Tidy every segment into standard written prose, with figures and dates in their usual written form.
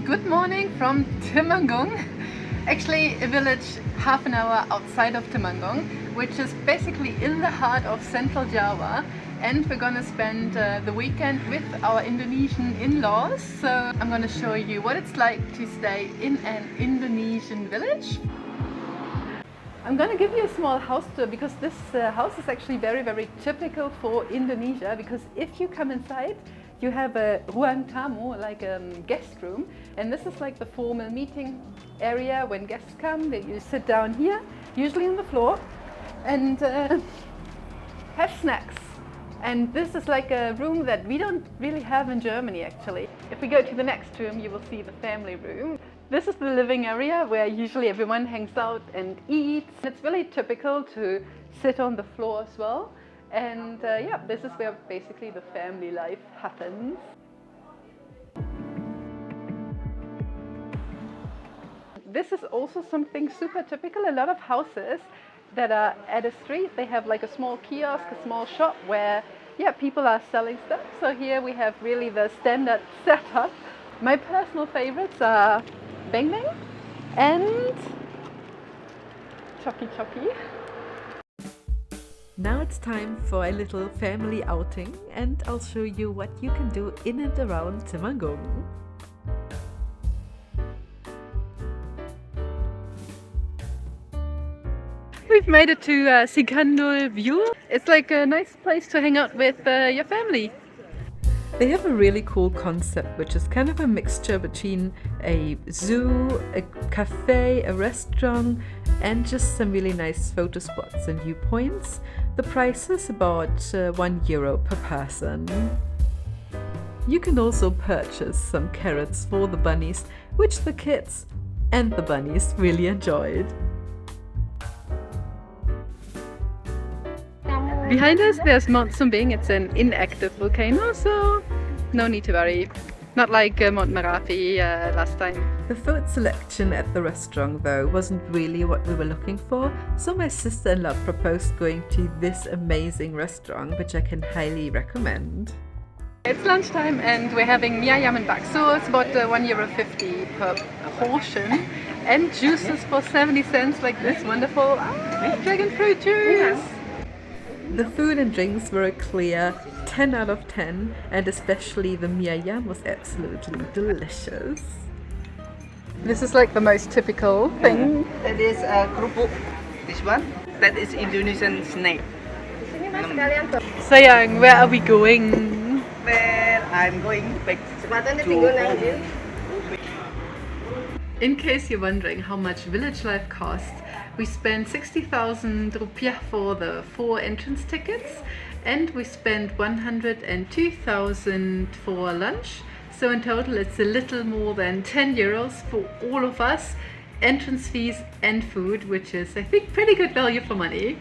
Good morning from Temanggung, actually a village half an hour outside of Temanggung, which is basically in the heart of central Java, and we're gonna spend the weekend with our Indonesian in-laws. So I'm gonna show you what it's like to stay in an Indonesian village. I'm gonna give you a small house tour because this house is actually very typical for Indonesia, because if you come inside you have a ruang tamu, like a guest room, and this is like the formal meeting area. When guests come, you sit down here, usually on the floor, and have snacks. And this is like a room that we don't really have in Germany actually. If we go to the next room, you will see the family room. This is the living area where usually everyone hangs out and eats. It's really typical to sit on the floor as well. And yeah, this is where basically the family life happens. This is also something super typical. A lot of houses that are at a street, they have like a small kiosk, a small shop where, yeah, people are selling stuff. So here we have really the standard setup. My personal favorites are Bang Bang and Choki Choki. Now it's time for a little family outing, and I'll show you what you can do in and around Temanggung. We've made it to Sigandul View. It's like a nice place to hang out with your family. They have a really cool concept, which is kind of a mixture between a zoo, a cafe, a restaurant, and just some really nice photo spots and viewpoints. The price is about €1 per person. You can also purchase some carrots for the bunnies, which the kids and the bunnies really enjoyed. Behind us there's Mount Sumbing. It's an inactive volcano, so no need to worry. Not like Mount Merapi last time. The food selection at the restaurant though wasn't really what we were looking for, so my sister-in-law proposed going to this amazing restaurant, which I can highly recommend. It's lunchtime and we're having mie ayam and bakso. It's about €1.50 per portion, and juices for 70 cents, like this wonderful dragon fruit juice. The food and drinks were a clear 10 out of 10, and especially the mie ayam was absolutely delicious. This is like the most typical thing. That is kerupuk. This one, that is Indonesian snack. Sayang, where are we going? Where I'm going back to home. In case you're wondering how much village life costs, we spent 60,000 rupiah for the 4 entrance tickets, and we spent 102,000 for lunch. So in total it's a little more than €10 for all of us, entrance fees and food, which is, I think, pretty good value for money.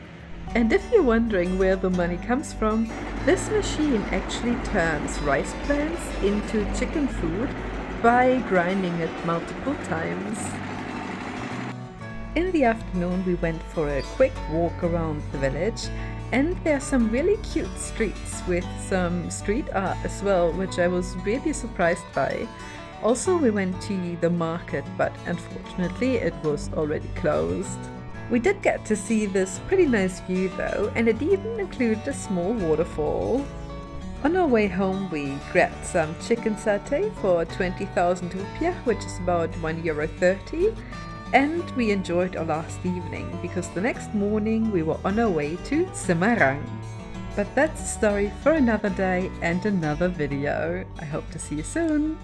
And if you're wondering where the money comes from, this machine actually turns rice plants into chicken food by grinding it multiple times. In the afternoon we went for a quick walk around the village, and there are some really cute streets with some street art as well, which I was really surprised by. Also we went to the market, but unfortunately it was already closed. We did get to see this pretty nice view though, and it even included a small waterfall. On our way home we grabbed some chicken satay for 20,000 rupiah, which is about €1.30. And we enjoyed our last evening, because the next morning we were on our way to Semarang. But that's a story for another day and another video. I hope to see you soon.